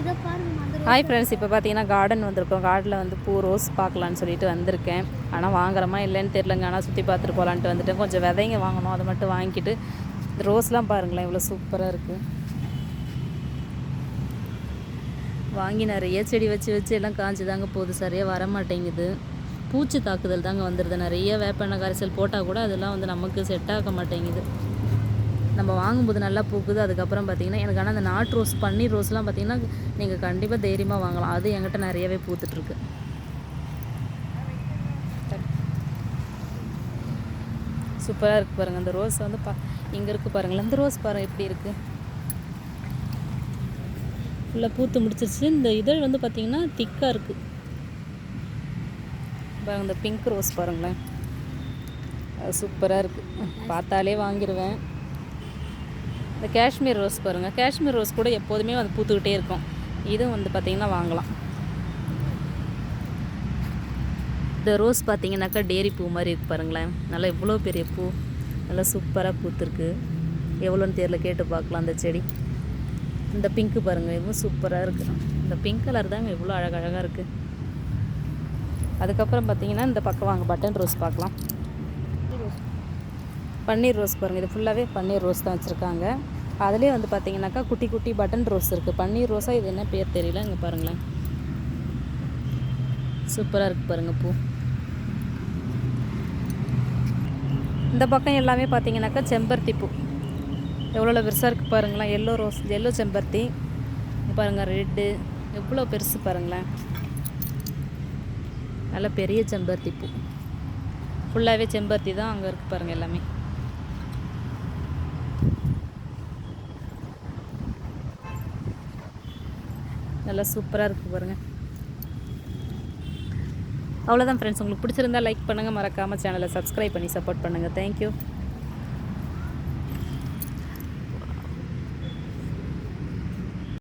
Hi friends, இப்போ பார்த்தீங்கன்னா garden வந்திருக்கோம். கார்டனில் வந்து பூ ரோஸ் பார்க்கலான்னு சொல்லிட்டு வந்திருக்கேன். ஆனால் வாங்குறமா இல்லைன்னு தெரிலங்க. ஆனால் சுற்றி பார்த்துட்டு போகலான்ட்டு வந்துட்டு கொஞ்சம் விதைங்க வாங்கணும். அதை மட்டும் வாங்கிட்டு ரோஸ்லாம் பாருங்களேன் இவ்வளோ சூப்பராக இருக்குது. வாங்கி நிறைய செடி வச்சு எல்லாம் காஞ்சி தாங்க போகுது, சரியாக வர மாட்டேங்குது. பூச்சி தாக்குதல் தாங்க வந்துடுது. நிறைய வேப்பெண்ணெய் கரைசல் போட்டால் கூட அதெல்லாம் வந்து நமக்கு செட் ஆக மாட்டேங்குது. நம்ம வாங்கும்போது நல்லா பூக்குது. அதுக்கப்புறம் பார்த்திங்கன்னா எனக்கு ஆனால் அந்த நாட்டு ரோஸ், பன்னீர் ரோஸ்லாம் பார்த்திங்கன்னா நீங்கள் கண்டிப்பாக தைரியமாக வாங்கலாம். அது என்கிட்ட நிறையவே பூத்துட்ருக்கு. சூப்பராக இருக்குது பாருங்கள். அந்த ரோஸ் வந்து இங்கே இருக்குது பாருங்களேன். இந்த ரோஸ் பாருங்கள் எப்படி இருக்குது, ஃபுல்லாக பூத்து முடிச்சிருச்சு. இந்த இதழ் வந்து பார்த்திங்கன்னா திக்காக இருக்குது பாருங்கள். இந்த பிங்க் ரோஸ் பாருங்களேன், அது சூப்பராக இருக்குது. பார்த்தாலே வாங்கிடுவேன். இந்த காஷ்மீர் ரோஸ் பாருங்கள். காஷ்மீர் ரோஸ் கூட எப்போதுமே வந்து பூத்துக்கிட்டே இருக்கும். இதுவும் வந்து பார்த்திங்கன்னா வாங்கலாம். இந்த ரோஸ் பார்த்திங்கனாக்கா டேரி பூ மாதிரி இருக்குது பாருங்களேன். நல்லா எவ்வளோ பெரிய பூ, நல்லா சூப்பராக பூத்துருக்கு. எவ்வளோன்னு தெரியல, கேட்டு பார்க்கலாம் அந்த செடி. இந்த பிங்க்கு பாருங்கள், இதுவும் சூப்பராக இருக்குது. இந்த பிங்க் கலர் தாங்க எவ்வளோ அழகாக இருக்குது. அதுக்கப்புறம் பார்த்திங்கன்னா இந்த பக்கம் வாங்க பட்டன் ரோஸ் பார்க்கலாம். பன்னீர் ரோஸ் பாருங்கள். இது ஃபுல்லாகவே பன்னீர் ரோஸ் தான் வச்சுருக்காங்க. அதிலே வந்து பார்த்திங்கனாக்கா குட்டி குட்டி பட்டன் ரோஸ் இருக்குது. பன்னீர் ரோஸாக இது என்ன பேர் தெரியல. இங்கே பாருங்களேன், சூப்பராக இருக்குது பாருங்கள் பூ. இந்த பக்கம் எல்லாமே பார்த்திங்கனாக்கா செம்பருத்தி பூ எவ்வளோ பெருசாக இருக்குது பாருங்களேன். எல்லோ ரோஸ், எல்லோ செம்பருத்தி பாருங்கள். ரெட்டு எவ்வளோ பெருசு பாருங்களேன். நல்ல பெரிய செம்பருத்தி பூ, ஃபுல்லாகவே செம்பருத்தி தான் அங்கே இருக்குது பாருங்கள் எல்லாமே. நல்லா சூப்பராக இருக்குது பாருங்கள். அவ்வளோதான் ஃப்ரெண்ட்ஸ். உங்களுக்கு பிடிச்சிருந்தா லைக் பண்ணுங்கள், மறக்காமல் சேனலை சப்ஸ்கிரைப் பண்ணி சப்போர்ட் பண்ணுங்கள். தேங்க்யூ.